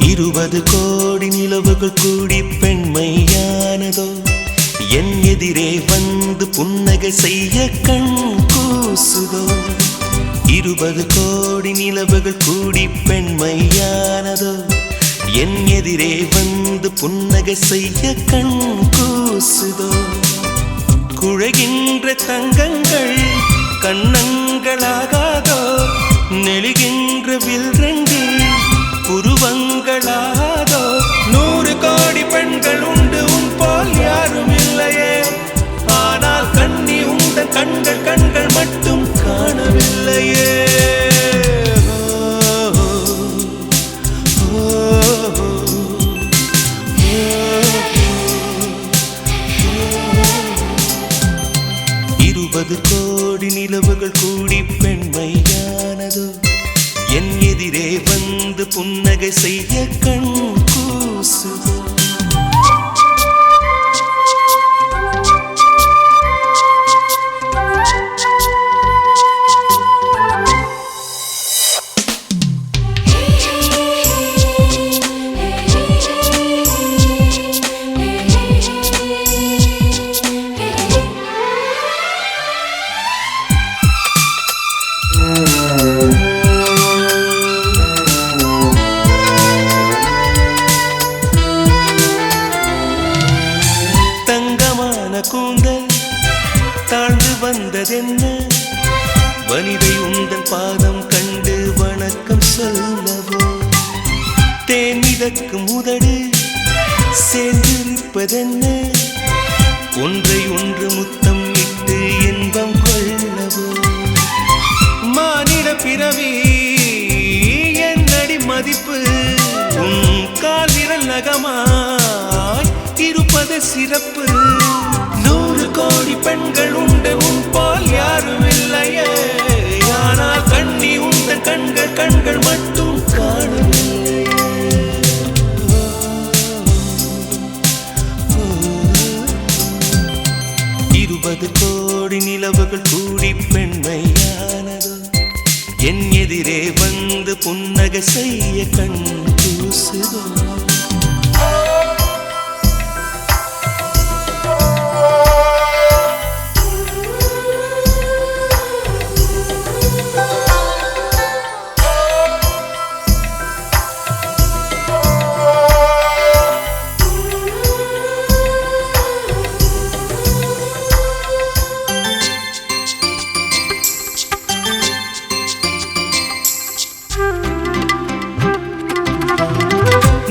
20 கோடி நிலவுகள் கூடி பெண்மையானதோ என் எதிரே வந்து புன்னகை செய்ய கண் கூசுதோ 20 கோடி நிலவுகள் கூடி பெண்மையானதோ என் எதிரே வந்து புன்னகை செய்ய கண் கூசுதோ குழைகின்ற தங்கங்கள் கண்ணங்களாகாதோ நெளிகின்ற வில்ரெண்டு புருவங்களாதோ 100 கோடி பெண்கள் உண்டு உன் போல் யாரும் இல்லையே ஆனால் கண்ணி உந்த கண்கள் கண்கள் மட்டும் காணவில்லையே கோடி நிலவுகள் கூடி பெண்மையானதோ என் எதிரே வந்து புன்னகை செய்ய கண் கூசுதோ கூந்தல் தாழ்ந்து வந்ததென்ன வனிதை உந்தன் பாதம் கண்டு வணக்கம் சொல்லவோ தேன் மிதக்கும் உதடு சேர்ந்திருப்பதென்ன ஒன்றை ஒன்று முத்தம் இட்டு இன்பம் கொள்ளவோ மானிட பிறவி என்னடி மதிப்பு உன் கால் விரல் நகமாய் இருப்பது சிறப்பு 100 கோடி பெண்கள் உண்டு உன் போல் யாரும் இல்லையே ஆனால் கண்ணி உந்த கண்கள் கண்கள் மட்டும் காணவில்லையே 20 கோடி நிலவுகள் கூடி பெண்மையானதோ என் எதிரே வந்து புன்னகை செய்ய கண் கூசுதோ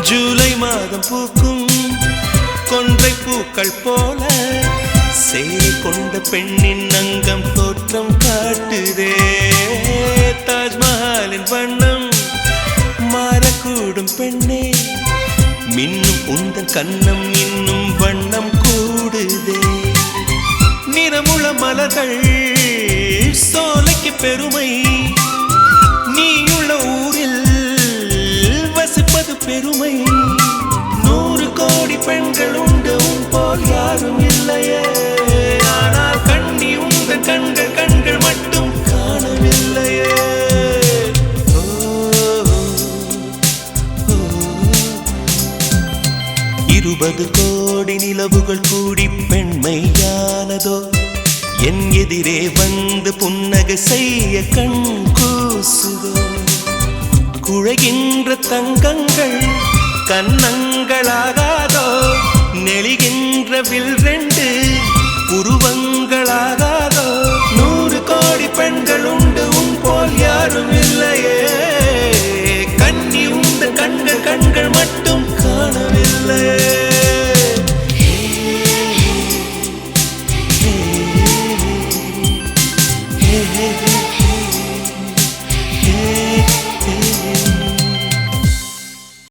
ஜூலை மாதம் பூக்கும் கொன்றை பூக்கள் போல சேரி கொண்ட பெண்ணின் அங்கம் தோற்றம் காட்டுதே தாஜ்மஹாலின் வண்ணம் மாறக்கூடும் பெண்ணே மின்னும் உந்தன் கண்ணம் இன்னும் வண்ணம் கூடுதே நிறமுள்ள மலர்கள் சோலைக்கு பெருமை நீயுள்ள ஊரில் வசிப்பது பெருமை 100 கோடி பெண்கள் உண்டு உன் போல் யாரும் இல்லையே ஆனால் கண்ணி உந்த கண்கள் கண்கள் மட்டும் காணவில்லையே 20 கோடி நிலவுகள் கூடி பெண்மையானதோ என் எதிரே வந்து புன்னகை செய்ய கண் கூசுதோ குழைகின்ற தங்கங்கள் கண்ணங்களாகாதோ நெளிகின்ற வில்ரெண்டு புருவங்களாகாதோ 100 கோடி பெண்கள் உண்டு உன் போல் யாரும் இல்லையே